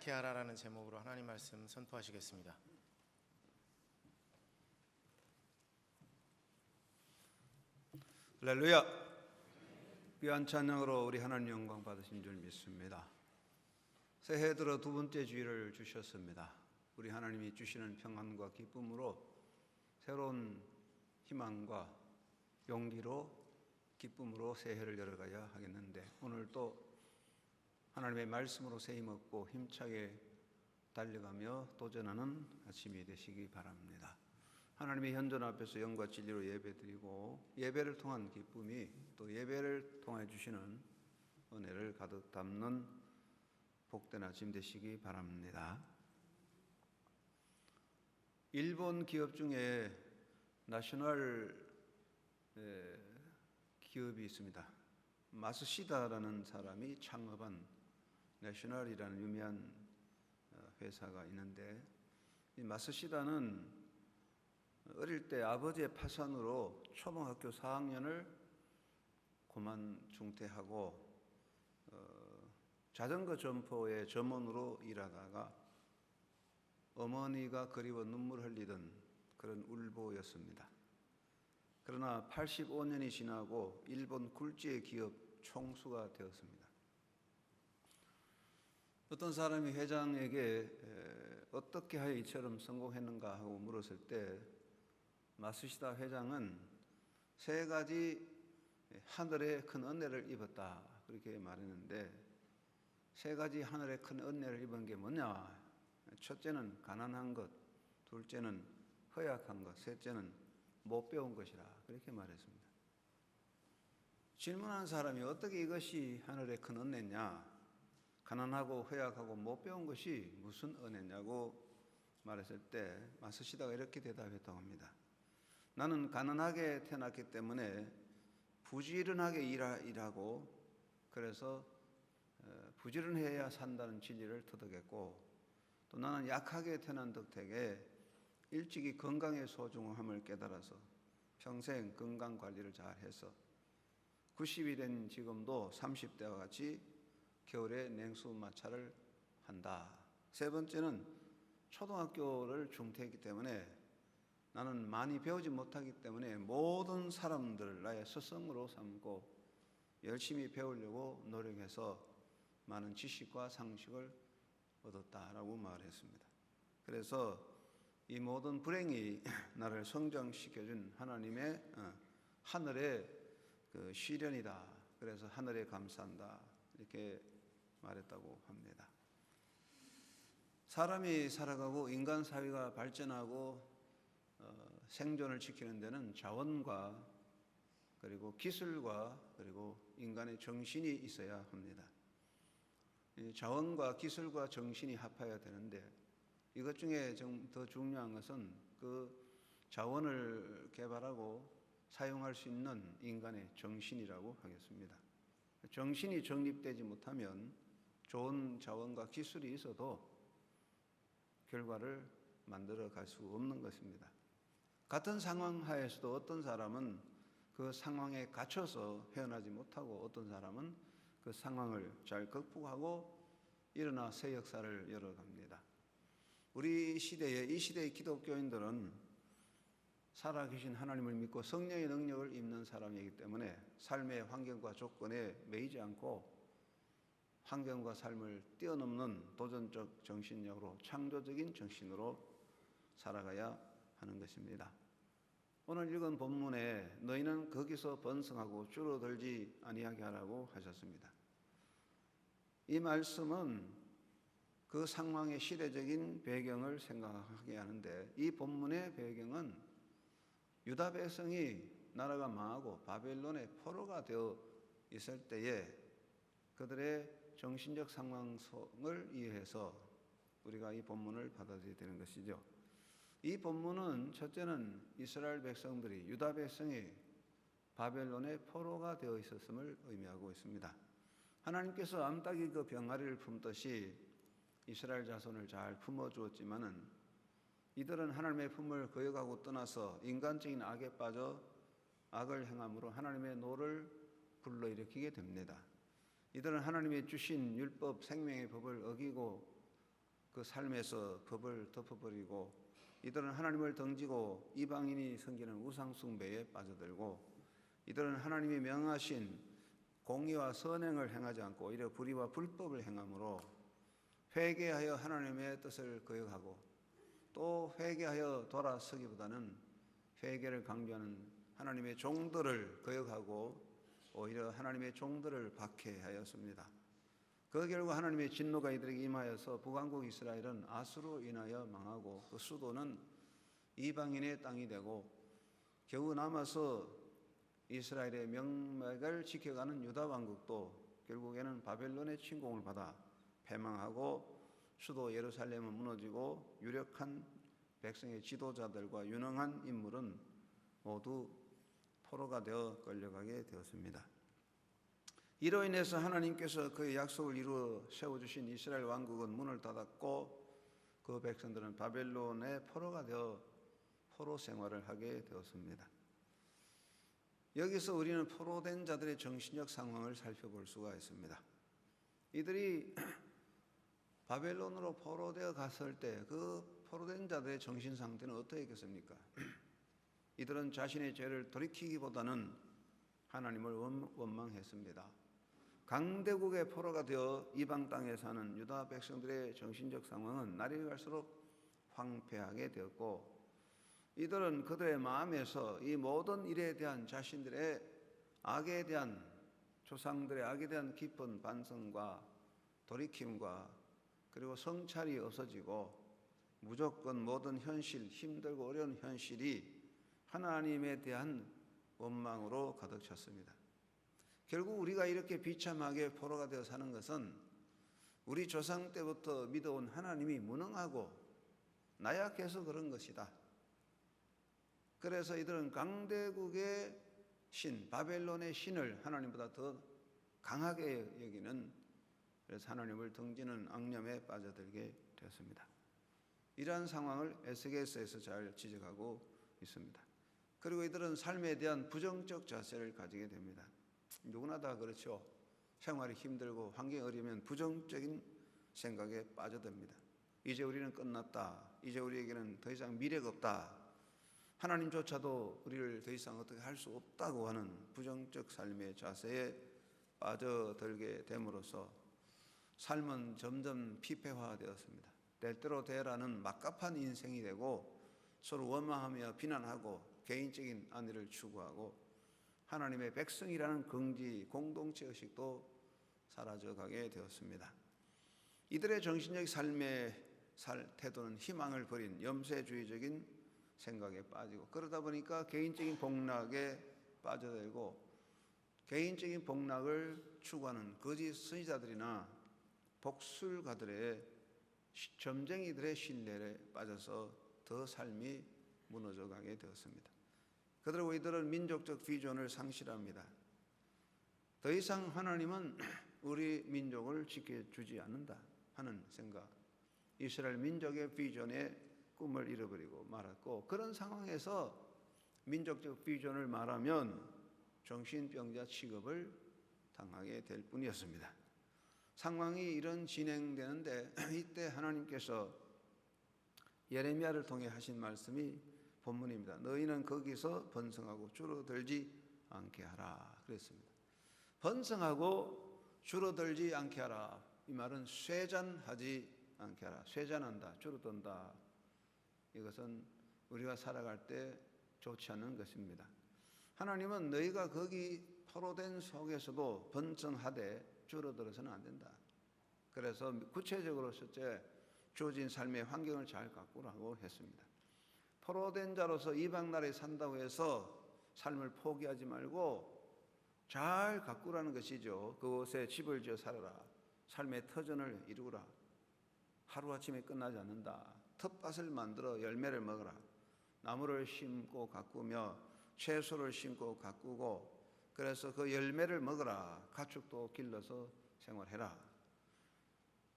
않게 하라라는 제목으로 하나님 말씀 선포하시겠습니다. 할렐루야. 귀한 찬양으로 우리 하나님 영광 받으신 줄 믿습니다. 새해 들어 두 번째 주일을 주셨습니다. 우리 하나님이 주시는 평안과 기쁨으로 새로운 희망과 용기로 기쁨으로 새해를 열어가야 하겠는데, 오늘 또 하나님의 말씀으로 새 힘 얻고 힘차게 달려가며 도전하는 아침이 되시기 바랍니다. 하나님의 현존 앞에서 영과 진리로 예배드리고, 예배를 통한 기쁨이 또 예배를 통해 주시는 은혜를 가득 담는 복된 아침 되시기 바랍니다. 일본 기업 중에 내셔널 기업이 있습니다. 마스시다라는 사람이 창업한 내셔널이라는 유명한 회사가 있는데, 이 마스시다는 어릴 때 아버지의 파산으로 초등학교 4학년을 그만 중퇴하고 자전거 점포의 점원으로 일하다가 어머니가 그리워 눈물 흘리던 그런 울보였습니다. 그러나 85년이 지나고 일본 굴지의 기업 총수가 되었습니다. 어떤 사람이 회장에게 어떻게 하여 이처럼 성공했는가 하고 물었을 때, 마스시다 회장은 세 가지 하늘의 큰 은혜를 입었다 그렇게 말했는데, 세 가지 하늘의 큰 은혜를 입은 게 뭐냐? 첫째는 가난한 것, 둘째는 허약한 것, 셋째는 못 배운 것이라 그렇게 말했습니다. 질문한 사람이 어떻게 이것이 하늘의 큰 은혜냐, 가난하고 허약하고 못 배운 것이 무슨 은혜냐고 말했을 때, 마스시다가 이렇게 대답했다고 합니다. 나는 가난하게 태어났기 때문에 부지런하게 일하고, 그래서 부지런해야 산다는 진리를 터득했고, 또 나는 약하게 태어난 덕택에 일찍이 건강의 소중함을 깨달아서 평생 건강관리를 잘해서 90이 된 지금도 30대와 같이 겨울에 냉수마찰을 한다. 세 번째는 초등학교를 중퇴했기 때문에 나는 많이 배우지 못하기 때문에 모든 사람들을 나의 스승으로 삼고 열심히 배우려고 노력해서 많은 지식과 상식을 얻었다라고 말했습니다. 그래서 이 모든 불행이 나를 성장시켜준 하나님의 하늘의 그 시련이다. 그래서 하늘에 감사한다 이렇게 말했다고 합니다. 사람이 살아가고 인간 사회가 발전하고 생존을 지키는 데는 자원과 그리고 기술과 그리고 인간의 정신이 있어야 합니다. 자원과 기술과 정신이 합해야 되는데, 이것 중에 더 중요한 것은 그 자원을 개발하고 사용할 수 있는 인간의 정신이라고 하겠습니다. 정신이 정립되지 못하면 좋은 자원과 기술이 있어도 결과를 만들어 갈 수 없는 것입니다. 같은 상황 하에서도 어떤 사람은 그 상황에 갇혀서 헤어나지 못하고, 어떤 사람은 그 상황을 잘 극복하고 일어나 새 역사를 열어갑니다. 우리 시대에, 이 시대의 기독교인들은 살아계신 하나님을 믿고 성령의 능력을 입는 사람이기 때문에 삶의 환경과 조건에 매이지 않고 환경과 삶을 뛰어넘는 도전적 정신력으로, 창조적인 정신으로 살아가야 하는 것입니다. 오늘 읽은 본문에 너희는 거기서 번성하고 줄어들지 아니하게 하라고 하셨습니다. 이 말씀은 그 상황의 시대적인 배경을 생각하게 하는데, 이 본문의 배경은 유다 백성이 나라가 망하고 바벨론의 포로가 되어 있을 때에 그들의 정신적 상황을 이해해서 우리가 이 본문을 받아들여야 되는 것이죠. 이 본문은 첫째는 이스라엘 백성들이, 유다 백성이 바벨론의 포로가 되어 있었음을 의미하고 있습니다. 하나님께서 암탉이 그 병아리를 품듯이 이스라엘 자손을 잘 품어주었지만은 이들은 하나님의 품을 거역하고 떠나서 인간적인 악에 빠져 악을 행함으로 하나님의 노를 불러일으키게 됩니다. 이들은 하나님의 주신 율법 생명의 법을 어기고 그 삶에서 법을 덮어버리고 이들은 하나님을 등지고 이방인이 섬기는 우상 숭배에 빠져들고 이들은 하나님이 명하신 공의와 선행을 행하지 않고 오히려 불의와 불법을 행함으로 회개하여 하나님의 뜻을 거역하고 또 회개하여 돌아서기보다는 회개를 강조하는 하나님의 종들을 거역하고 오히려 하나님의 종들을 박해하였습니다. 그 결과 하나님의 진노가 이들에게 임하여서 북왕국 이스라엘은 아수로 인하여 망하고 그 수도는 이방인의 땅이 되고 겨우 남아서 이스라엘의 명맥을 지켜가는 유다 왕국도 결국에는 바벨론의 침공을 받아 패망하고 수도 예루살렘은 무너지고 유력한 백성의 지도자들과 유능한 인물은 모두 포로가 되어 끌려가게 되었습니다. 이로 인해서 하나님께서 그의 약속을 이루어 세워주신 이스라엘 왕국은 문을 닫았고 그 백성들은 바벨론의 포로가 되어 포로 생활을 하게 되었습니다. 여기서 우리는 포로된 자들의 정신적 상황을 살펴볼 수가 있습니다. 이들이 바벨론으로 포로되어 갔을 때 그 포로된 자들의 정신 상태는 어떠했겠습니까? 이들은 자신의 죄를 돌이키기보다는 하나님을 원망했습니다. 강대국의 포로가 되어 이방 땅에 사는 유다 백성들의 정신적 상황은 날이 갈수록 황폐하게 되었고 이들은 그들의 마음에서 이 모든 일에 대한 자신들의 악에 대한 조상들의 악에 대한 깊은 반성과 돌이킴과 그리고 성찰이 없어지고 무조건 모든 현실, 힘들고 어려운 현실이 하나님에 대한 원망으로 가득 찼습니다. 결국 우리가 이렇게 비참하게 포로가 되어 사는 것은 우리 조상 때부터 믿어온 하나님이 무능하고 나약해서 그런 것이다. 그래서 이들은 강대국의 신, 바벨론의 신을 하나님보다 더 강하게 여기는, 그래서 하나님을 등지는 악념에 빠져들게 되었습니다. 이러한 상황을 에스겔서에서 잘 지적하고 있습니다. 그리고 이들은 삶에 대한 부정적 자세를 가지게 됩니다. 누구나 다 그렇죠. 생활이 힘들고 환경이 어려우면 부정적인 생각에 빠져듭니다. 이제 우리는 끝났다. 이제 우리에게는 더 이상 미래가 없다. 하나님조차도 우리를 더 이상 어떻게 할 수 없다고 하는 부정적 삶의 자세에 빠져들게 됨으로써 삶은 점점 피폐화되었습니다. 될 대로 되라는 막갑한 인생이 되고 서로 원망하며 비난하고 개인적인 안위를 추구하고 하나님의 백성이라는 긍지, 공동체 의식도 사라져가게 되었습니다. 이들의 정신적 삶의 태도는 희망을 버린 염세주의적인 생각에 빠지고 그러다 보니까 개인적인 복락에 빠져들고 개인적인 복락을 추구하는 거짓 선지자들이나 복술가들의 점쟁이들의 신뢰에 빠져서 더 삶이 무너져 가게 되었습니다. 그들과 이들은 민족적 비전을 상실합니다. 더 이상 하나님은 우리 민족을 지켜주지 않는다 하는 생각, 이스라엘 민족의 비전의 꿈을 잃어버리고 말았고 그런 상황에서 민족적 비전을 말하면 정신병자 취급을 당하게 될 뿐이었습니다. 상황이 이런 진행되는데 이때 하나님께서 예레미야를 통해 하신 말씀이 본문입니다. 너희는 거기서 번성하고 줄어들지 않게 하라 그랬습니다. 번성하고 줄어들지 않게 하라. 이 말은 쇠잔하지 않게 하라. 쇠잔한다, 줄어든다. 이것은 우리가 살아갈 때 좋지 않은 것입니다. 하나님은 너희가 거기 포로된 속에서도 번성하되 줄어들어서는 안 된다. 그래서 구체적으로 첫째 주어진 삶의 환경을 잘 가꾸라고 했습니다. 포로된 자로서 이방 나라에 산다고 해서 삶을 포기하지 말고 잘 가꾸라는 것이죠. 그곳에 집을 지어 살아라. 삶의 터전을 이루라. 하루아침에 끝나지 않는다. 텃밭을 만들어 열매를 먹어라. 나무를 심고 가꾸며 채소를 심고 가꾸고 그래서 그 열매를 먹어라. 가축도 길러서 생활해라.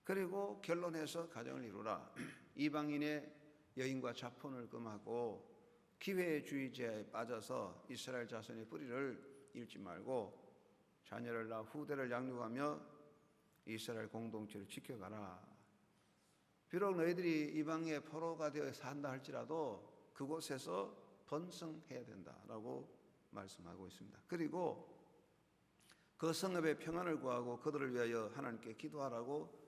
그리고 결론해서 가정을 이루라. 이방인의 여인과 자폰을 금하고 기회주의자에 빠져서 이스라엘 자손의 뿌리를 잃지 말고 자녀를 낳아 후대를 양육하며 이스라엘 공동체를 지켜가라. 비록 너희들이 이방의 포로가 되어 산다 할지라도 그곳에서 번성해야 된다라고 말씀하고 있습니다. 그리고 그 성읍의 평안을 구하고 그들을 위하여 하나님께 기도하라고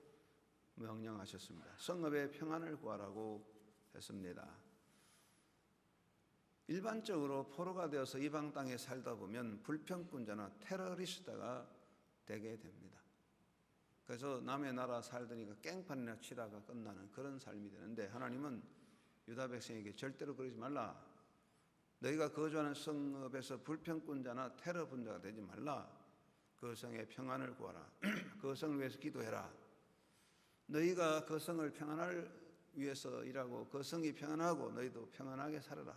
명령하셨습니다. 성읍의 평안을 구하라고 했습니다. 일반적으로 포로가 되어서 이방 땅에 살다 보면 불평꾼자나 테러리스트가 되게 됩니다. 그래서 남의 나라 살더니까 깽판이나 치다가 끝나는 그런 삶이 되는데, 하나님은 유다 백성에게 절대로 그러지 말라. 너희가 거주하는 성읍에서 불평꾼자나 테러 분자가 되지 말라. 그 성의 평안을 구하라. 그 성을 위해서 기도해라. 너희가 그 성을 평안을 위해서 일하고 그 성이 평안하고 너희도 평안하게 살아라.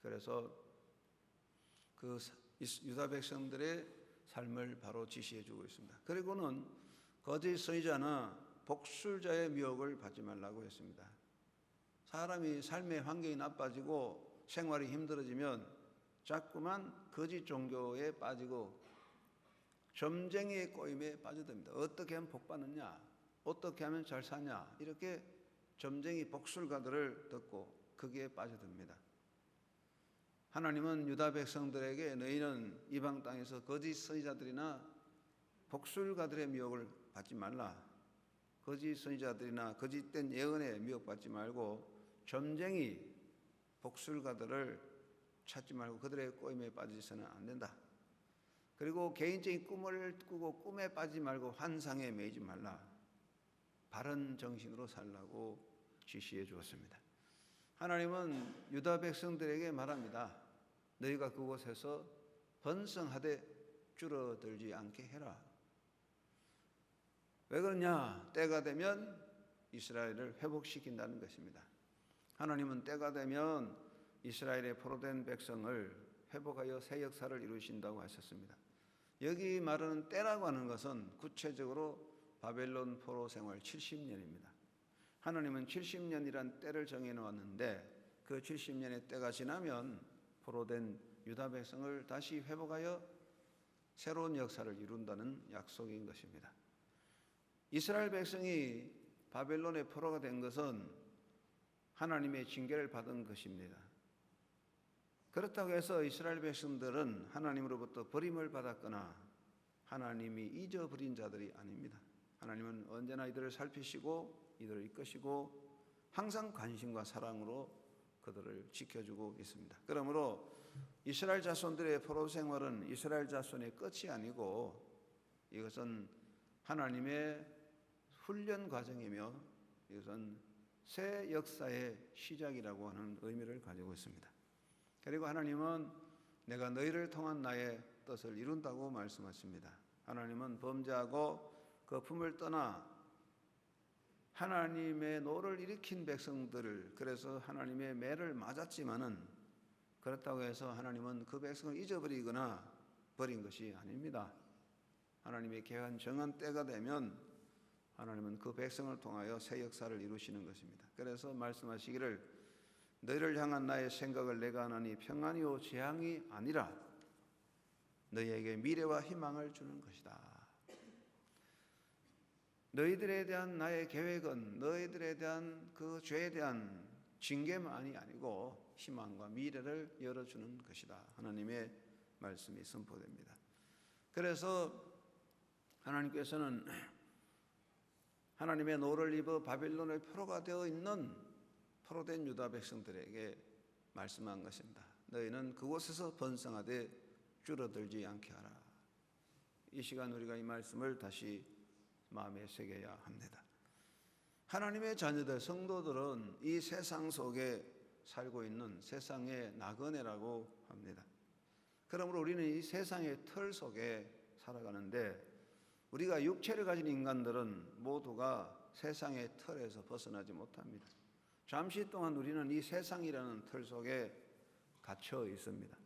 그래서 그 유다 백성들의 삶을 바로 지시해 주고 있습니다. 그리고는 거짓 선지자나 복술자의 미혹을 받지 말라고 했습니다. 사람이 삶의 환경이 나빠지고 생활이 힘들어지면 자꾸만 거짓 종교에 빠지고 점쟁이의 꼬임에 빠져듭니다. 어떻게 하면 복 받느냐, 어떻게 하면 잘 사냐, 이렇게 점쟁이 복술가들을 듣고 거기에 빠져듭니다. 하나님은 유다 백성들에게 너희는 이방 땅에서 거짓 선지자들이나 복술가들의 미혹을 받지 말라. 거짓 선지자들이나 거짓된 예언에 미혹받지 말고 점쟁이 복술가들을 찾지 말고 그들의 꼬임에 빠지서는 안 된다. 그리고 개인적인 꿈을 꾸고 꿈에 빠지지 말고 환상에 매이지 말라. 바른 정신으로 살라고 지시해 주었습니다. 하나님은 유다 백성들에게 말합니다. 너희가 그곳에서 번성하되 줄어들지 않게 해라. 왜 그러냐? 때가 되면 이스라엘을 회복시킨다는 것입니다. 하나님은 때가 되면 이스라엘의 포로된 백성을 회복하여 새 역사를 이루신다고 하셨습니다. 여기 말하는 때라고 하는 것은 구체적으로 바벨론 포로 생활 70년입니다. 하나님은 70년이란 때를 정해놓았는데 그 70년의 때가 지나면 포로된 유다 백성을 다시 회복하여 새로운 역사를 이룬다는 약속인 것입니다. 이스라엘 백성이 바벨론의 포로가 된 것은 하나님의 징계를 받은 것입니다. 그렇다고 해서 이스라엘 백성들은 하나님으로부터 버림을 받았거나 하나님이 잊어버린 자들이 아닙니다. 하나님은 언제나 이들을 살피시고 이들을 이끄시고 항상 관심과 사랑으로 그들을 지켜주고 있습니다. 그러므로 이스라엘 자손들의 포로 생활은 이스라엘 자손의 끝이 아니고 이것은 하나님의 훈련 과정이며 이것은 새 역사의 시작이라고 하는 의미를 가지고 있습니다. 그리고 하나님은 내가 너희를 통한 나의 뜻을 이룬다고 말씀하십니다. 하나님은 범죄하고 거품을 떠나 하나님의 노를 일으킨 백성들을, 그래서 하나님의 매를 맞았지만은 그렇다고 해서 하나님은 그 백성을 잊어버리거나 버린 것이 아닙니다. 하나님의 계획한 정한 때가 되면 하나님은 그 백성을 통하여 새 역사를 이루시는 것입니다. 그래서 말씀하시기를 너희를 향한 나의 생각을 내가 하나니 평안이요 재앙이 아니라 너희에게 미래와 희망을 주는 것이다. 너희들에 대한 나의 계획은 너희들에 대한 그 죄에 대한 징계만이 아니고 희망과 미래를 열어주는 것이다. 하나님의 말씀이 선포됩니다. 그래서 하나님께서는 하나님의 노를 입어 바빌론의 포로가 되어 있는 포로된 유다 백성들에게 말씀한 것입니다. 너희는 그곳에서 번성하되 줄어들지 않게 하라. 이 시간 우리가 이 말씀을 다시 마음에 새겨야 합니다. 하나님의 자녀들, 성도들은 이 세상 속에 살고 있는 세상의 나그네라고 합니다. 그러므로 우리는 이 세상의 틀 속에 살아가는데 우리가 육체를 가진 인간들은 모두가 세상의 틀에서 벗어나지 못합니다. 잠시 동안 우리는 이 세상이라는 틀 속에 갇혀 있습니다.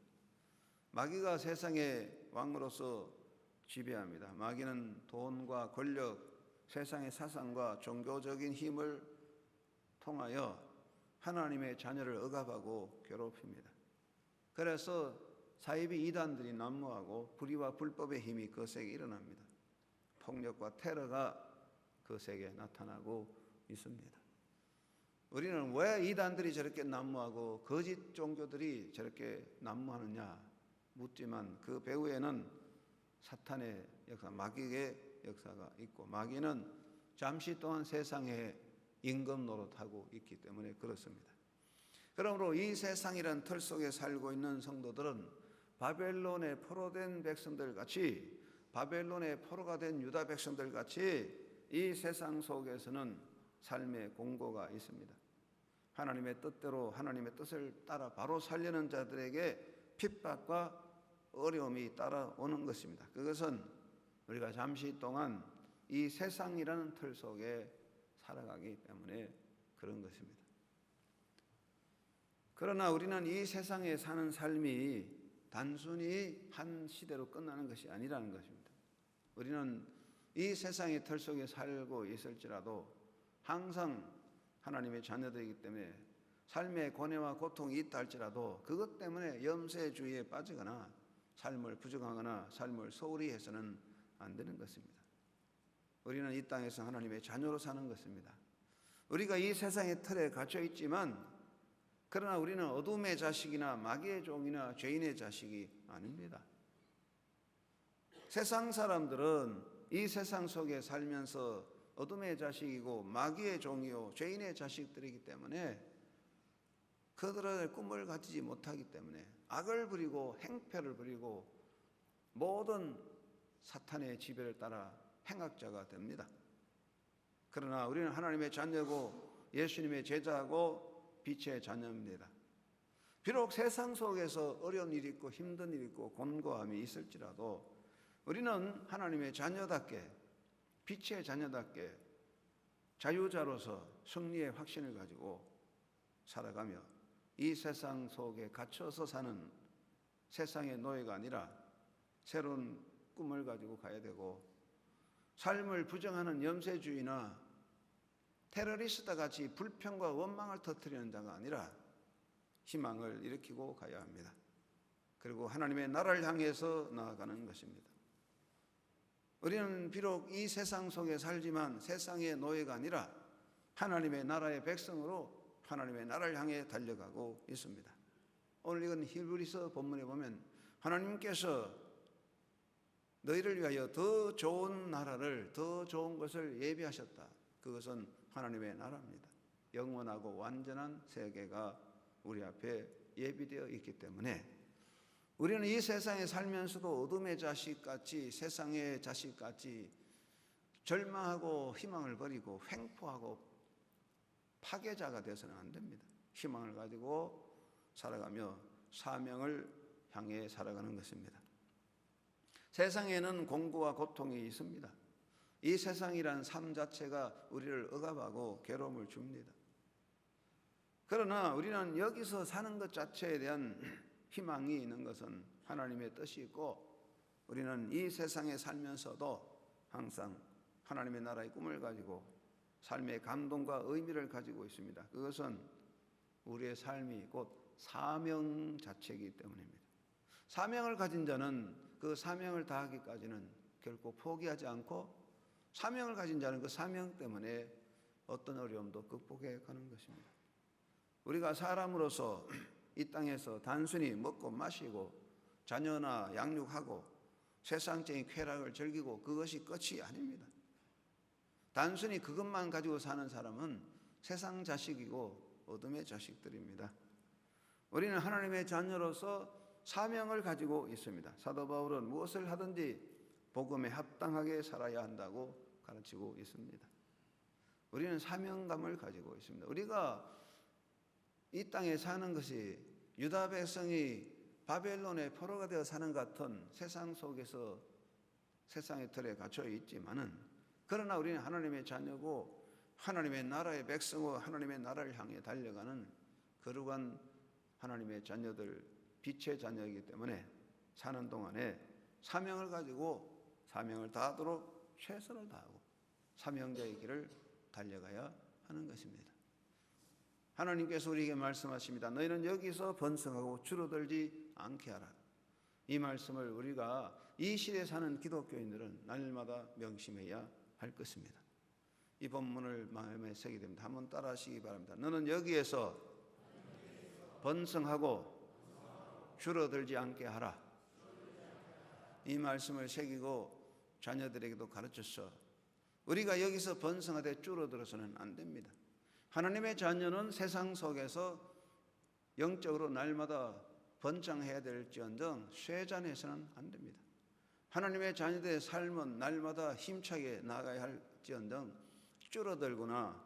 마귀가 세상의 왕으로서 지배합니다. 마귀는 돈과 권력, 세상의 사상과 종교적인 힘을 통하여 하나님의 자녀를 억압하고 괴롭힙니다. 그래서 사이비 이단들이 난무하고 불의와 불법의 힘이 거세게 일어납니다. 폭력과 테러가 거세게 나타나고 있습니다. 우리는 왜 이단들이 저렇게 난무하고 거짓 종교들이 저렇게 난무하느냐 묻지만 그 배후에는 사탄의 역사, 마귀의 역사가 있고 마귀는 잠시 동안 세상에 임금 노릇하고 있기 때문에 그렇습니다. 그러므로 이 세상이란 틀 속에 살고 있는 성도들은 바벨론에 포로된 백성들 같이 바벨론에 포로가 된 유다 백성들 같이 이 세상 속에서는 삶의 공고가 있습니다. 하나님의 뜻대로 하나님의 뜻을 따라 바로 살려는 자들에게 핍박과 어려움이 따라오는 것입니다. 그것은 우리가 잠시 동안 이 세상이라는 틀 속에 살아가기 때문에 그런 것입니다. 그러나 우리는 이 세상에 사는 삶이 단순히 한 시대로 끝나는 것이 아니라는 것입니다. 우리는 이 세상의 틀 속에 살고 있을지라도 항상 하나님의 자녀들이기 때문에 삶의 고뇌와 고통이 있다 할지라도 그것 때문에 염세주의에 빠지거나 삶을 부정하거나 삶을 소홀히 해서는 안 되는 것입니다. 우리는 이 땅에서 하나님의 자녀로 사는 것입니다. 우리가 이 세상의 틀에 갇혀 있지만 그러나 우리는 어둠의 자식이나 마귀의 종이나 죄인의 자식이 아닙니다. 세상 사람들은 이 세상 속에 살면서 어둠의 자식이고 마귀의 종이요 죄인의 자식들이기 때문에 그들의 꿈을 가지지 못하기 때문에 악을 부리고 행패를 부리고 모든 사탄의 지배를 따라 행악자가 됩니다. 그러나 우리는 하나님의 자녀고 예수님의 제자고 빛의 자녀입니다. 비록 세상 속에서 어려운 일이 있고 힘든 일이 있고 곤고함이 있을지라도 우리는 하나님의 자녀답게 빛의 자녀답게 자유자로서 승리의 확신을 가지고 살아가며 이 세상 속에 갇혀서 사는 세상의 노예가 아니라 새로운 꿈을 가지고 가야 되고 삶을 부정하는 염세주의나 테러리스트 같이 불평과 원망을 터뜨리는 자가 아니라 희망을 일으키고 가야 합니다. 그리고 하나님의 나라를 향해서 나아가는 것입니다. 우리는 비록 이 세상 속에 살지만 세상의 노예가 아니라 하나님의 나라의 백성으로 하나님의 나라를 향해 달려가고 있습니다. 오늘 이건 히브리서 본문에 보면 하나님께서 너희를 위하여 더 좋은 나라를 더 좋은 것을 예비하셨다. 그것은 하나님의 나라입니다. 영원하고 완전한 세계가 우리 앞에 예비되어 있기 때문에 우리는 이 세상에 살면서도 어둠의 자식같이 세상의 자식같이 절망하고 희망을 버리고 횡포하고 파괴자가 되어서는 안 됩니다. 희망을 가지고 살아가며 사명을 향해 살아가는 것입니다. 세상에는 공고와 고통이 있습니다. 이 세상이란 삶 자체가 우리를 억압하고 괴로움을 줍니다. 그러나 우리는 여기서 사는 것 자체에 대한 희망이 있는 것은 하나님의 뜻이 있고 우리는 이 세상에 살면서도 항상 하나님의 나라의 꿈을 가지고 삶의 감동과 의미를 가지고 있습니다. 그것은 우리의 삶이 곧 사명 자체이기 때문입니다. 사명을 가진 자는 그 사명을 다하기까지는 결코 포기하지 않고 사명을 가진 자는 그 사명 때문에 어떤 어려움도 극복해 가는 것입니다. 우리가 사람으로서 이 땅에서 단순히 먹고 마시고 자녀나 양육하고 세상적인 쾌락을 즐기고 그것이 끝이 아닙니다. 단순히 그것만 가지고 사는 사람은 세상 자식이고 어둠의 자식들입니다. 우리는 하나님의 자녀로서 사명을 가지고 있습니다. 사도 바울은 무엇을 하든지 복음에 합당하게 살아야 한다고 가르치고 있습니다. 우리는 사명감을 가지고 있습니다. 우리가 이 땅에 사는 것이 유다 백성이 바벨론의 포로가 되어 사는 같은 세상 속에서 세상의 틀에 갇혀 있지만은 그러나 우리는 하나님의 자녀고 하나님의 나라의 백성으로 하나님의 나라를 향해 달려가는 거룩한 하나님의 자녀들 빛의 자녀이기 때문에 사는 동안에 사명을 가지고 사명을 다하도록 최선을 다하고 사명자의 길을 달려가야 하는 것입니다. 하나님께서 우리에게 말씀하십니다. 너희는 여기서 번성하고 줄어들지 않게 하라. 이 말씀을 우리가 이 시대에 사는 기독교인들은 날마다 명심해야 할 것입니다. 이 본문을 마음에 새기게 됩니다. 한번 따라 하시기 바랍니다. 너는 여기에서 번성하고 줄어들지 않게 하라. 이 말씀을 새기고 자녀들에게도 가르쳤어. 우리가 여기서 번성하되 줄어들어서는 안 됩니다. 하나님의 자녀는 세상 속에서 영적으로 날마다 번창해야 될지언정 쇠잔해서는 안 됩니다. 하나님의 자녀들의 삶은 날마다 힘차게 나아가야 할지언정 줄어들거나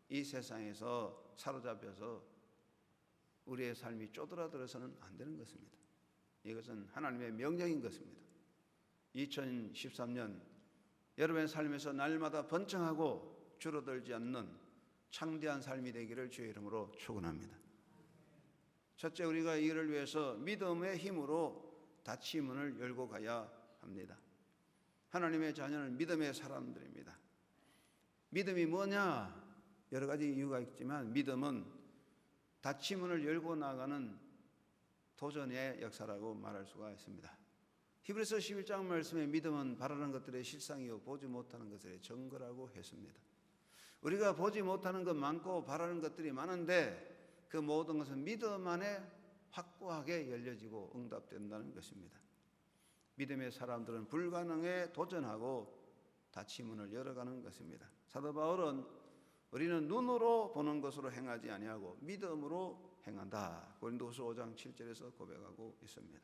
이 세상에서 사로잡혀서 우리의 삶이 쪼그라들어서는 안 되는 것입니다. 이것은 하나님의 명령인 것입니다. 2013년 여러분의 삶에서 날마다 번창하고 줄어들지 않는 창대한 삶이 되기를 주의 이름으로 축원합니다. 첫째, 우리가 이를 위해서 믿음의 힘으로 닫힌 문을 열고 가야 합니다. 하나님의 자녀는 믿음의 사람들입니다. 믿음이 뭐냐? 여러 가지 이유가 있지만 믿음은 닫힌 문을 열고 나가는 도전의 역사라고 말할 수가 있습니다. 히브리서 11장 말씀에 믿음은 바라는 것들의 실상이요 보지 못하는 것들의 증거라고 했습니다. 우리가 보지 못하는 것 많고 바라는 것들이 많은데 그 모든 것은 믿음 안에 확고하게 열려지고 응답된다는 것입니다. 믿음의 사람들은 불가능에 도전하고 닫힌 문을 열어가는 것입니다. 사도 바울은 우리는 눈으로 보는 것으로 행하지 아니하고 믿음으로 행한다. 고린도후서 5장 7절에서 고백하고 있습니다.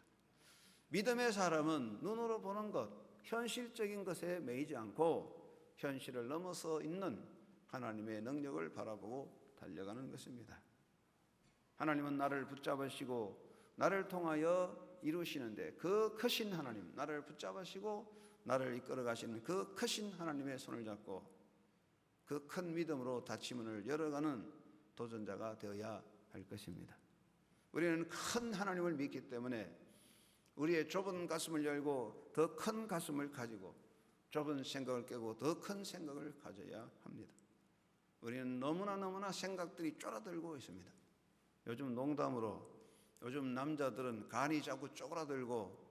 믿음의 사람은 눈으로 보는 것, 현실적인 것에 매이지 않고 현실을 넘어서 있는 하나님의 능력을 바라보고 달려가는 것입니다. 하나님은 나를 붙잡으시고 나를 통하여 이루시는데 그 크신 하나님, 나를 붙잡으시고 나를 이끌어 가시는 그 크신 하나님의 손을 잡고 그 큰 믿음으로 닫힌 문을 열어가는 도전자가 되어야 할 것입니다. 우리는 큰 하나님을 믿기 때문에 우리의 좁은 가슴을 열고 더 큰 가슴을 가지고 좁은 생각을 깨고 더 큰 생각을 가져야 합니다. 우리는 너무나 생각들이 쫄아들고 있습니다. 요즘 농담으로 요즘 남자들은 간이 자꾸 쪼그라들고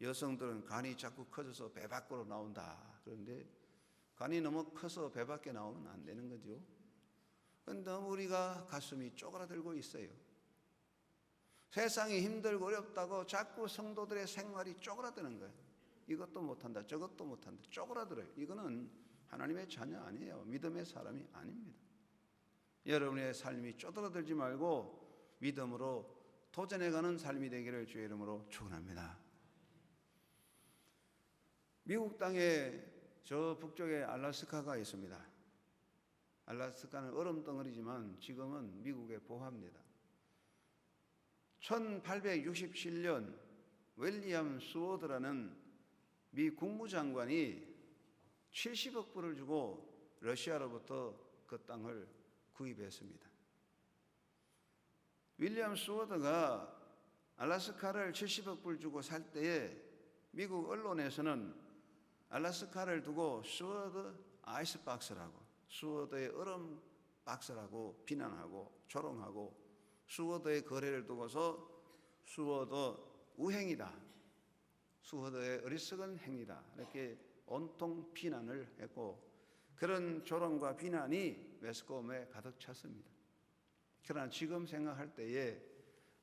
여성들은 간이 자꾸 커져서 배 밖으로 나온다. 그런데 간이 너무 커서 배 밖에 나오면 안 되는 거죠. 너무 우리가 가슴이 쪼그라들고 있어요. 세상이 힘들고 어렵다고 자꾸 성도들의 생활이 쪼그라드는 거예요. 이것도 못한다, 저것도 못한다, 쪼그라들어요. 이거는 하나님의 자녀 아니에요. 믿음의 사람이 아닙니다. 여러분의 삶이 쪼그라들지 말고 믿음으로 도전해가는 삶이 되기를 주의 이름으로 축원합니다. 미국 땅에 저 북쪽에 알래스카가 있습니다. 알래스카는 얼음덩어리지만 지금은 미국의 보화입니다. 1867년 윌리엄 스워드라는 미 국무장관이 70억 불을 주고 러시아로부터 그 땅을 구입했습니다. 윌리엄 스워드가 알래스카를 70억 불 주고 살 때에 미국 언론에서는 알래스카를 두고 스워드 아이스박스라고, 스워드의 얼음 박스라고 비난하고 조롱하고 스워드의 거래를 두고서 스워드 우행이다, 스워드의 어리석은 행위다 이렇게 온통 비난을 했고 그런 조롱과 비난이 매스컴에 가득 찼습니다. 그러나 지금 생각할 때에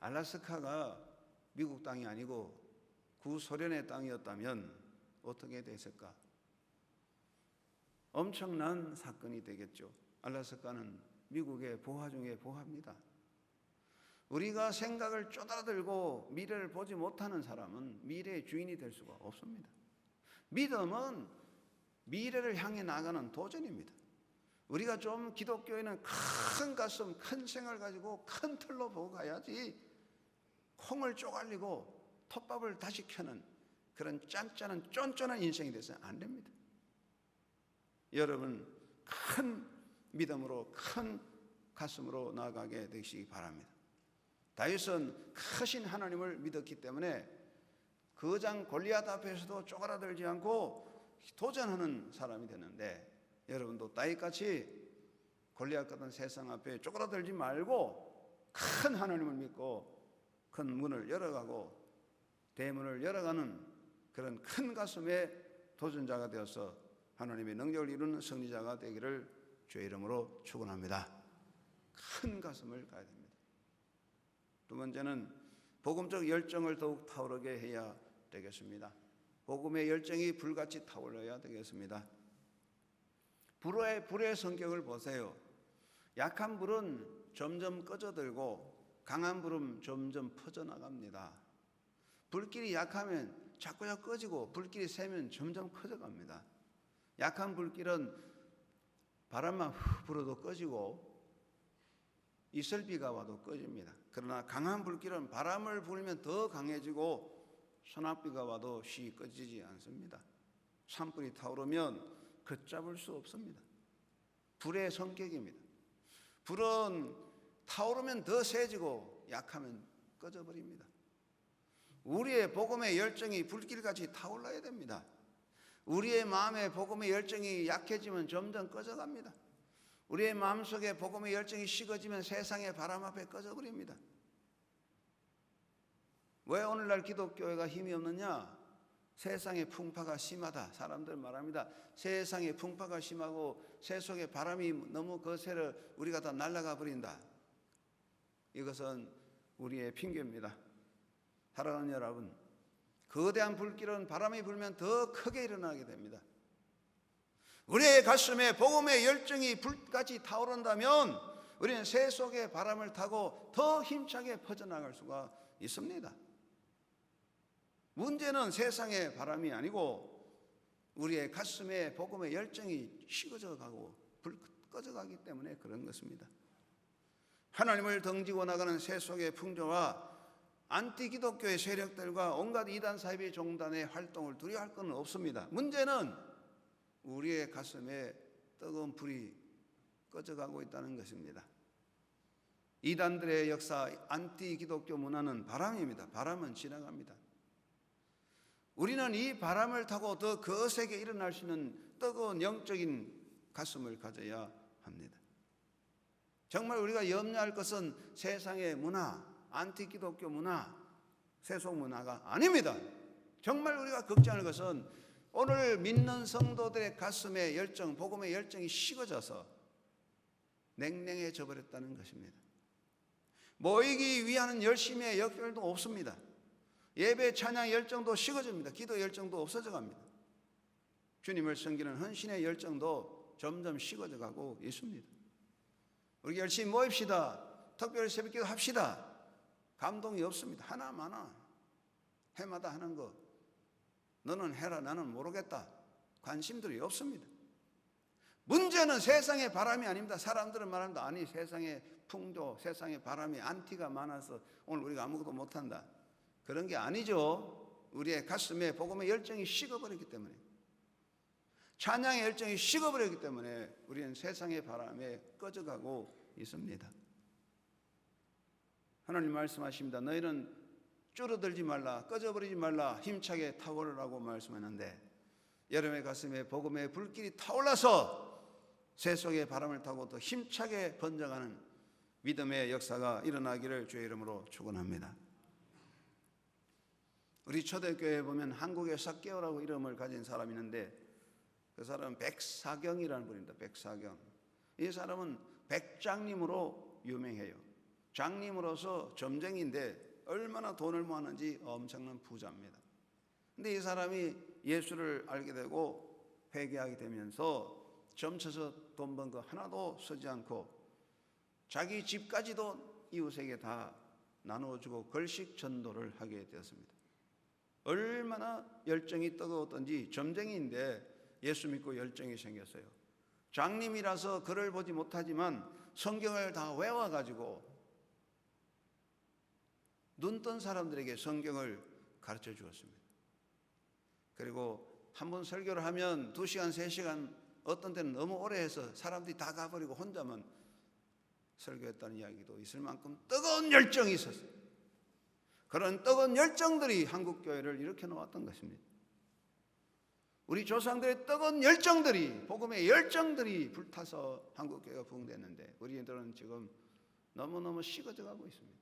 알래스카가 미국 땅이 아니고 구소련의 땅이었다면 어떻게 됐을까? 엄청난 사건이 되겠죠. 알래스카는 미국의 보화 중에 보화입니다. 우리가 생각을 쪼다들고 미래를 보지 못하는 사람은 미래의 주인이 될 수가 없습니다. 믿음은 미래를 향해 나가는 도전입니다. 우리가 좀 기독교에는 큰 가슴, 큰 생각을 가지고 큰 틀로 보고 가야지 콩을 쪼갈리고 톱밥을 다시 켜는 그런 짠짠한 쫀쫀한 인생이 돼서는 안 됩니다. 여러분 큰 믿음으로 큰 가슴으로 나아가게 되시기 바랍니다. 다윗은 크신 하나님을 믿었기 때문에 거장 골리앗 앞에서도 쪼그라들지 않고 도전하는 사람이 됐는데 여러분도 다윗같이 골리앗 같은 세상 앞에 쪼그라들지 말고 큰 하나님을 믿고 큰 문을 열어가고 대문을 열어가는 그런 큰 가슴의 도전자가 되어서 하나님의 능력을 이루는 승리자가 되기를 주의 이름으로 축원합니다. 큰 가슴을 가야 됩니다. 두 번째는 복음적 열정을 더욱 타오르게 해야 되겠습니다. 복음의 열정이 불같이 타올려야 되겠습니다. 불의 성격을 보세요. 약한 불은 점점 꺼져들고 강한 불은 점점 퍼져나갑니다. 불길이 약하면 자꾸 꺼지고 불길이 세면 점점 커져갑니다. 약한 불길은 바람만 후 불어도 꺼지고 이슬비가 와도 꺼집니다. 그러나 강한 불길은 바람을 불면 더 강해지고 소낙비가 와도 쉬이 꺼지지 않습니다. 산불이 타오르면 걷잡을 수 없습니다. 불의 성격입니다. 불은 타오르면 더 세지고 약하면 꺼져버립니다. 우리의 복음의 열정이 불길같이 타올라야 됩니다. 우리의 마음에 복음의 열정이 약해지면 점점 꺼져갑니다. 우리의 마음속에 복음의 열정이 식어지면 세상의 바람 앞에 꺼져버립니다. 왜 오늘날 기독교회가 힘이 없느냐? 세상의 풍파가 심하다. 사람들 말합니다. 세상의 풍파가 심하고 세속의 바람이 너무 거세려 우리가 다 날아가 버린다. 이것은 우리의 핑계입니다. 사랑하는 여러분, 거대한 불길은 바람이 불면 더 크게 일어나게 됩니다. 우리의 가슴에 복음의 열정이 불같이 타오른다면 우리는 세속의 바람을 타고 더 힘차게 퍼져나갈 수가 있습니다. 문제는 세상의 바람이 아니고 우리의 가슴에 복음의 열정이 식어져 가고 불 꺼져가기 때문에 그런 것입니다. 하나님을 등지고 나가는 세속의 풍조와 안티기독교의 세력들과 온갖 이단 사이비 종단의 활동을 두려워할 건 없습니다. 문제는 우리의 가슴에 뜨거운 불이 꺼져가고 있다는 것입니다. 이단들의 역사, 안티기독교 문화는 바람입니다. 바람은 지나갑니다. 우리는 이 바람을 타고 더 거세게 일어날 수 있는 뜨거운 영적인 가슴을 가져야 합니다. 정말 우리가 염려할 것은 세상의 문화, 안티기독교 문화, 세속 문화가 아닙니다. 정말 우리가 걱정할 것은 오늘 믿는 성도들의 가슴의 열정, 복음의 열정이 식어져서 냉랭해져 버렸다는 것입니다. 모이기 위한 열심의 역결도 없습니다. 예배 찬양 열정도 식어집니다. 기도 열정도 없어져 갑니다. 주님을 섬기는 헌신의 열정도 점점 식어져 가고 있습니다. 우리 열심히 모입시다. 특별히 새벽기도 합시다. 감동이 없습니다. 하나마나 해마다 하는 거 너는 해라 나는 모르겠다. 관심들이 없습니다. 문제는 세상의 바람이 아닙니다. 사람들은 말합니다. 아니 세상의 풍조, 세상의 바람이 안티가 많아서 오늘 우리가 아무것도 못한다. 그런 게 아니죠. 우리의 가슴에 복음의 열정이 식어버렸기 때문에, 찬양의 열정이 식어버렸기 때문에 우리는 세상의 바람에 꺼져가고 있습니다. 하나님 말씀하십니다. 너희는 줄어들지 말라, 꺼져버리지 말라, 힘차게 타오르라고 말씀하는데 여러분의 가슴에 복음의 불길이 타올라서 세속의 바람을 타고 더 힘차게 번져가는 믿음의 역사가 일어나기를 주의 이름으로 축원합니다. 우리 초대교회에 보면 한국의 삭개오라고 이름을 가진 사람이 있는데 그 사람은 백사경이라는 분입니다. 백사경. 이 사람은 백장님으로 유명해요. 장님으로서 점쟁이인데 얼마나 돈을 모았는지 엄청난 부자입니다. 근데 이 사람이 예수를 알게 되고 회개하게 되면서 점쳐서 돈 번 거 하나도 쓰지 않고 자기 집까지도 이웃에게 다 나누어주고 걸식 전도를 하게 되었습니다. 얼마나 열정이 뜨거웠던지 점쟁이인데 예수 믿고 열정이 생겼어요. 장님이라서 글을 보지 못하지만 성경을 다 외워가지고 눈뜬 사람들에게 성경을 가르쳐 주었습니다. 그리고 한 번 설교를 하면 2시간, 3시간, 어떤 때는 너무 오래 해서 사람들이 다 가버리고 혼자만 설교했다는 이야기도 있을 만큼 뜨거운 열정이 있었어요. 그런 뜨거운 열정들이 한국교회를 일으켜 놓았던 것입니다. 우리 조상들의 뜨거운 열정들이, 복음의 열정들이 불타서 한국교회가 부흥됐는데 우리들은 지금 너무너무 식어져 가고 있습니다.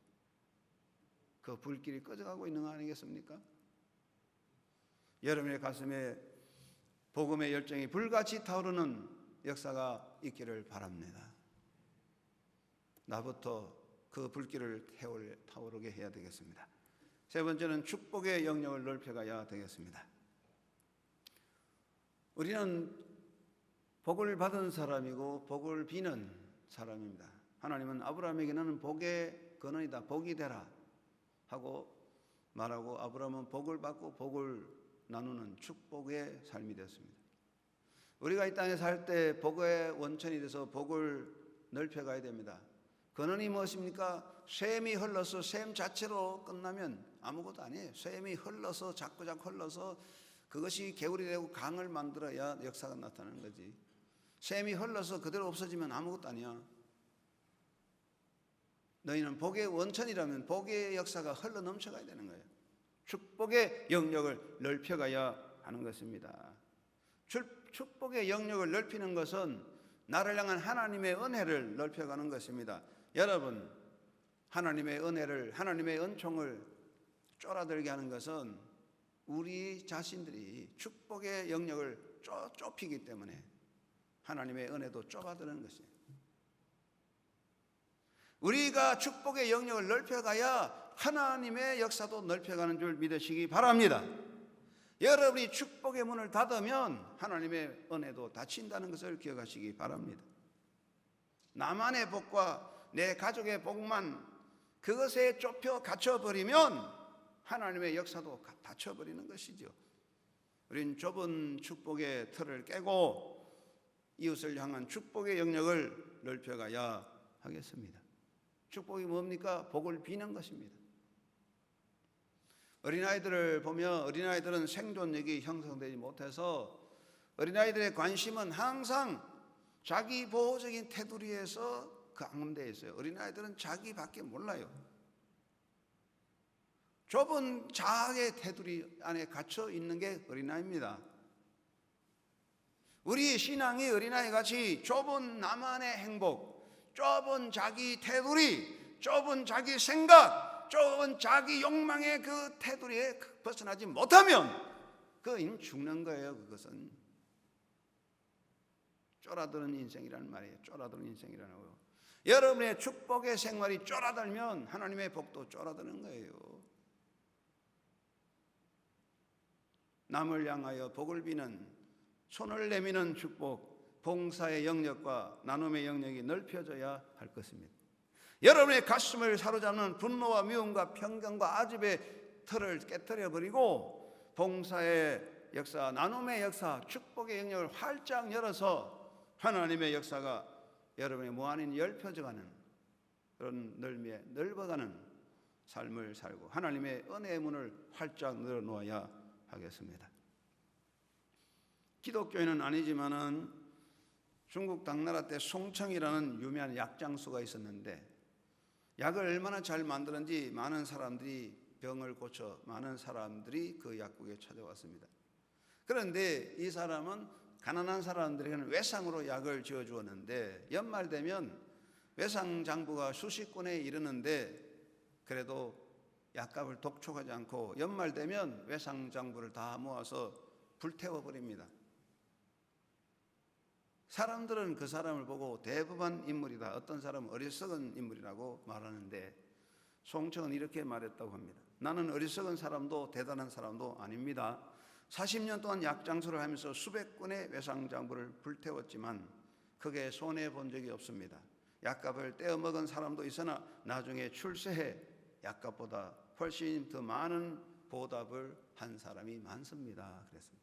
그 불길이 꺼져가고 있는 거 아니겠습니까? 여러분의 가슴에 복음의 열정이 불같이 타오르는 역사가 있기를 바랍니다. 나부터 그 불길을 타오르게 해야 되겠습니다. 세 번째는 축복의 영역을 넓혀가야 되겠습니다. 우리는 복을 받은 사람이고 복을 비는 사람입니다. 하나님은 아브라함에게 너는 복의 근원이다, 복이 되라 하고 말하고, 아브라함은 복을 받고 복을 나누는 축복의 삶이 되었습니다. 우리가 이 땅에 살 때 복의 원천이 돼서 복을 넓혀가야 됩니다. 근원이 무엇입니까? 샘이 흘러서 샘 자체로 끝나면 아무것도 아니에요. 샘이 흘러서 자꾸 흘러서 그것이 개울이 되고 강을 만들어야 역사가 나타나는 거지. 샘이 흘러서 그대로 없어지면 아무것도 아니야. 너희는 복의 원천이라면 복의 역사가 흘러 넘쳐가야 되는 거예요. 축복의 영역을 넓혀가야 하는 것입니다. 축복의 영역을 넓히는 것은 나를 향한 하나님의 은혜를 넓혀가는 것입니다. 여러분, 하나님의 은혜를, 하나님의 은총을 쫄아들게 하는 것은 우리 자신들이 축복의 영역을 좁히기 때문에 하나님의 은혜도 좁아드는 것입니다. 우리가 축복의 영역을 넓혀가야 하나님의 역사도 넓혀가는 줄 믿으시기 바랍니다. 여러분이 축복의 문을 닫으면 하나님의 은혜도 닫힌다는 것을 기억하시기 바랍니다. 나만의 복과 내 가족의 복만 그것에 좁혀 갇혀버리면 하나님의 역사도 닫혀버리는 것이죠. 우리는 좁은 축복의 틀을 깨고 이웃을 향한 축복의 영역을 넓혀가야 하겠습니다. 축복이 뭡니까? 복을 비는 것입니다. 어린아이들을 보면 어린아이들은 생존력이 형성되지 못해서 어린아이들의 관심은 항상 자기 보호적인 테두리에서 감되어 있어요. 어린아이들은 자기밖에 몰라요. 좁은 자아의 테두리 안에 갇혀 있는 게 어린아이입니다. 우리 신앙이 어린아이같이 좁은 나만의 행복, 좁은 자기 테두리, 좁은 자기 생각, 좁은 자기 욕망의 그 테두리에 벗어나지 못하면 그건 죽는 거예요. 그것은 쫄아드는 인생이라는 말이에요. 쫄아드는 인생이라는 거예요. 여러분의 축복의 생활이 쫄아들면 하나님의 복도 쫄아드는 거예요. 남을 향하여 복을 비는, 손을 내미는 축복, 봉사의 영역과 나눔의 영역이 넓혀져야 할 것입니다. 여러분의 가슴을 사로잡는 분노와 미움과 편견과 아집의 틀을 깨뜨려버리고 봉사의 역사, 나눔의 역사, 축복의 영역을 활짝 열어서 하나님의 역사가 여러분의 무한히 넓혀져가는 그런 넓이에 넓어가는 삶을 살고 하나님의 은혜의 문을 활짝 열어놓아야 하겠습니다. 기독교인은 아니지만은 중국 당나라 때 송청이라는 유명한 약장수가 있었는데 약을 얼마나 잘 만드는지 많은 사람들이 병을 고쳐 많은 사람들이 그 약국에 찾아왔습니다. 그런데 이 사람은 가난한 사람들에게는 외상으로 약을 지어주었는데 연말 되면 외상 장부가 수십 건에 이르는데 그래도 약값을 독촉하지 않고 연말 되면 외상 장부를 다 모아서 불태워버립니다. 사람들은 그 사람을 보고 대부분 인물이다, 어떤 사람은 어리석은 인물이라고 말하는데 송청은 이렇게 말했다고 합니다. 나는 어리석은 사람도 대단한 사람도 아닙니다. 40년 동안 약장수를 하면서 수백 건의 외상장부를 불태웠지만 크게 손해본 적이 없습니다. 약값을 떼어먹은 사람도 있으나 나중에 출세해 약값보다 훨씬 더 많은 보답을 한 사람이 많습니다. 그랬습니다.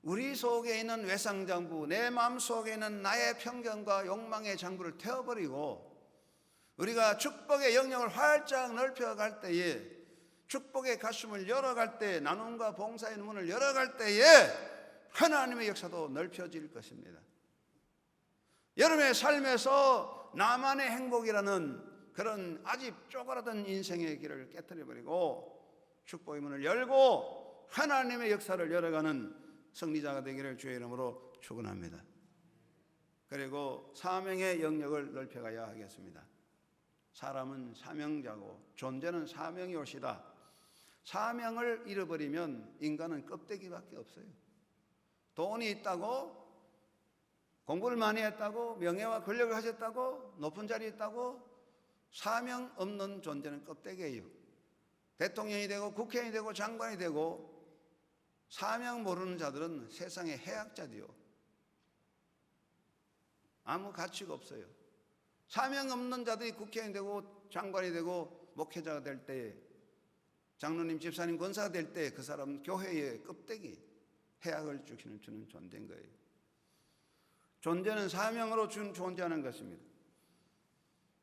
우리 속에 있는 외상장부, 내 마음 속에 있는 나의 편견과 욕망의 장부를 태워버리고 우리가 축복의 영역을 활짝 넓혀갈 때에, 축복의 가슴을 열어갈 때, 나눔과 봉사의 문을 열어갈 때에 하나님의 역사도 넓혀질 것입니다. 여러분의 삶에서 나만의 행복이라는 그런 아직 쪼그라든 인생의 길을 깨뜨려버리고 축복의 문을 열고 하나님의 역사를 열어가는 승리자가 되기를 주의 이름으로 축원합니다. 그리고 사명의 영역을 넓혀가야 하겠습니다. 사람은 사명자고 존재는 사명이 올시다. 사명을 잃어버리면 인간은 껍데기밖에 없어요. 돈이 있다고 공부를 많이 했다고, 명예와 권력을 가졌다고, 높은 자리에 있다고, 사명 없는 존재는 껍데기예요. 대통령이 되고 국회의원이 되고 장관이 되고 사명 모르는 자들은 세상의 해악자지요. 아무 가치가 없어요. 사명 없는 자들이 국회의원이 되고 장관이 되고 목회자가 될 때, 장로님, 집사님, 권사가 될 때 그 사람은 교회의 껍데기, 해악을 주는 존재인 거예요. 존재는 사명으로 존재하는 것입니다.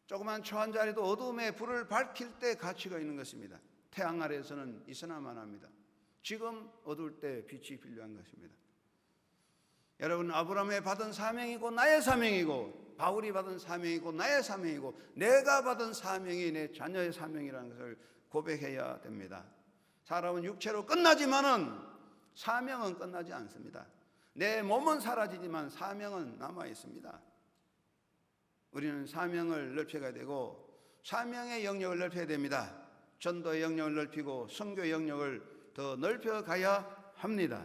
조그만 처한 자리도 어둠의 불을 밝힐 때 가치가 있는 것입니다. 태양 아래에서는 있어나만 합니다. 지금 어두울 때 빛이 필요한 것입니다. 여러분, 아브라함이 받은 사명이고 나의 사명이고, 바울이 받은 사명이고 나의 사명이고, 내가 받은 사명이 내 자녀의 사명이라는 것을 고백해야 됩니다. 사람은 육체로 끝나지만은 사명은 끝나지 않습니다. 내 몸은 사라지지만 사명은 남아 있습니다. 우리는 사명을 넓혀가야 되고 사명의 영역을 넓혀야 됩니다. 전도의 영역을 넓히고 선교의 영역을 더 넓혀가야 합니다.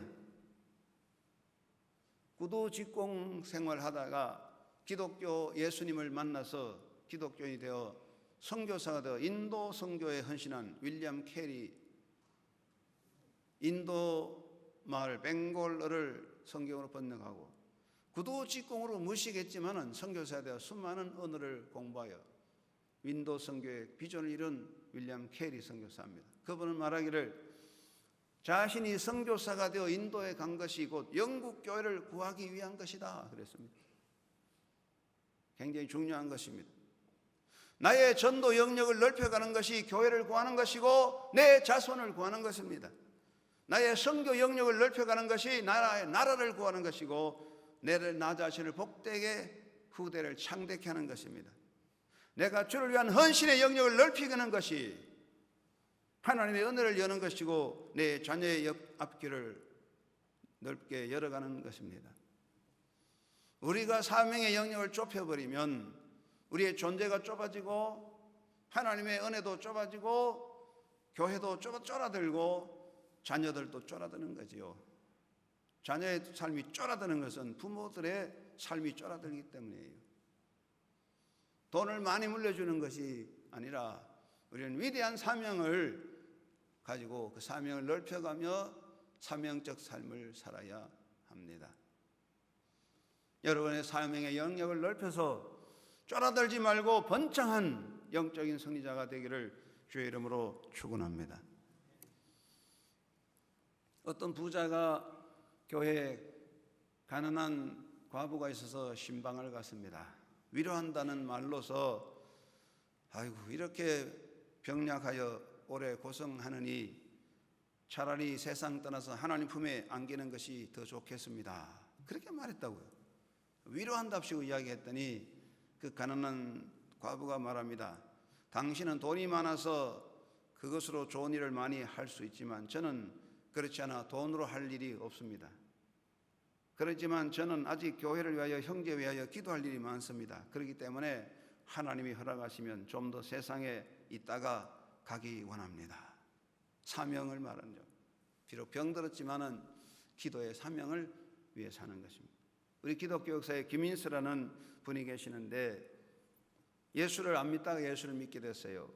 구두 직공 생활하다가 기독교 예수님을 만나서 기독교인이 되어 선교사가 되어 인도 선교에 헌신한 윌리엄 캐리, 인도 마을 벵골어를 성경으로 번역하고 구두 직공으로 무식했지만은 선교사가 되어 수많은 언어를 공부하여 인도 선교의 비전을 이룬 윌리엄 캐리 선교사입니다. 그분은 말하기를 자신이 선교사가 되어 인도에 간 것이 곧 영국 교회를 구하기 위한 것이다 그랬습니다. 굉장히 중요한 것입니다. 나의 전도 영역을 넓혀가는 것이 교회를 구하는 것이고 내 자손을 구하는 것입니다. 나의 선교 영역을 넓혀가는 것이 나라를 구하는 것이고 나 자신을 복되게 후대를 창대케 하는 것입니다. 내가 주를 위한 헌신의 영역을 넓히는 것이 하나님의 은혜를 여는 것이고 내 자녀의 앞길을 넓게 열어가는 것입니다. 우리가 사명의 영역을 좁혀버리면 우리의 존재가 좁아지고 하나님의 은혜도 좁아지고 교회도 쫄아들고 자녀들도 쫄아드는 거지요. 자녀의 삶이 쫄아드는 것은 부모들의 삶이 쫄아들기 때문이에요. 돈을 많이 물려주는 것이 아니라 우리는 위대한 사명을 가지고 그 사명을 넓혀가며 사명적 삶을 살아야 합니다. 여러분의 사명의 영역을 넓혀서 쫄아들지 말고 번창한 영적인 승리자가 되기를 주의 이름으로 축원합니다. 어떤 부자가 교회에 가난한 과부가 있어서 신방을 갔습니다. 위로한다는 말로서 아이고 이렇게 병약하여 오래 고생하느니 차라리 세상 떠나서 하나님 품에 안기는 것이 더 좋겠습니다. 그렇게 말했다고요. 위로한답시고 이야기했더니 그 가난한 과부가 말합니다. 당신은 돈이 많아서 그것으로 좋은 일을 많이 할 수 있지만 저는 그렇지 않아 돈으로 할 일이 없습니다. 그렇지만 저는 아직 교회를 위하여 형제 위하여 기도할 일이 많습니다. 그렇기 때문에 하나님이 허락하시면 좀 더 세상에 있다가 가기 원합니다. 사명을 말하죠. 비록 병들었지만은 기도의 사명을 위해 사는 것입니다. 우리 기독교 역사에 김인수라는 분이 계시는데 예수를 안 믿다가 예수를 믿게 됐어요.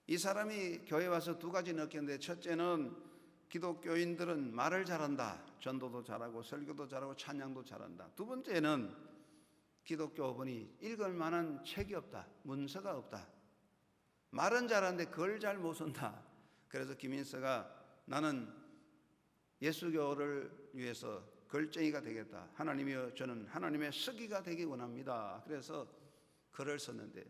이 사람이 교회 와서 두 가지 느꼈는데 첫째는 기독교인들은 말을 잘한다. 전도도 잘하고 설교도 잘하고 찬양도 잘한다. 두 번째는 기독교분이 읽을 만한 책이 없다. 문서가 없다. 말은 잘하는데 글 잘 못 쓴다. 그래서 김인서가 나는 예수교를 위해서 글쟁이가 되겠다. 하나님이여 저는 하나님의 서기가 되기 원합니다. 그래서 글을 썼는데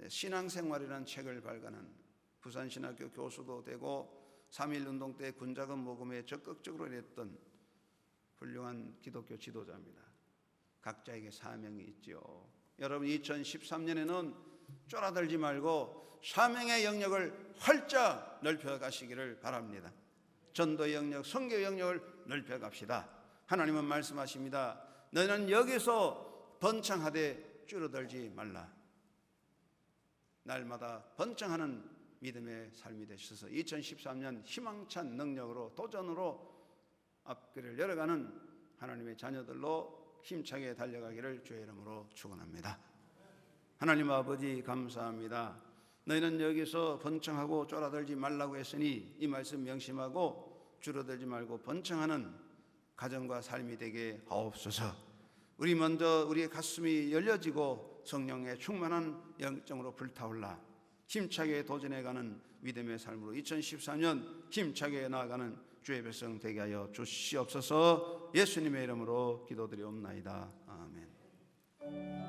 신앙생활이라는 책을 발간한 부산신학교 교수도 되고 3.1운동 때 군자금 모금에 적극적으로 일했던 훌륭한 기독교 지도자입니다. 각자에게 사명이 있죠. 여러분 2013년에는 쫄아들지 말고 사명의 영역을 활짝 넓혀가시기를 바랍니다. 전도의 영역, 선교의 영역을 넓혀갑시다. 하나님은 말씀하십니다. 너는 여기서 번창하되 줄어들지 말라. 날마다 번창하는 믿음의 삶이 되셔서 2013년 희망찬 능력으로 도전으로 앞길을 열어가는 하나님의 자녀들로 힘차게 달려가기를 주의 이름으로 축원합니다. 하나님 아버지 감사합니다. 너희는 여기서 번창하고 쫄아들지 말라고 했으니 이 말씀 명심하고 줄어들지 말고 번창하는 가정과 삶이 되게 하옵소서. 우리 먼저 우리의 가슴이 열려지고 성령의 충만한 영적으로 불타올라 힘차게 도전해가는 믿음의 삶으로 2014년 힘차게 나아가는 주의 백성 되게 하여 주시옵소서. 예수님의 이름으로 기도드리옵나이다. 아멘.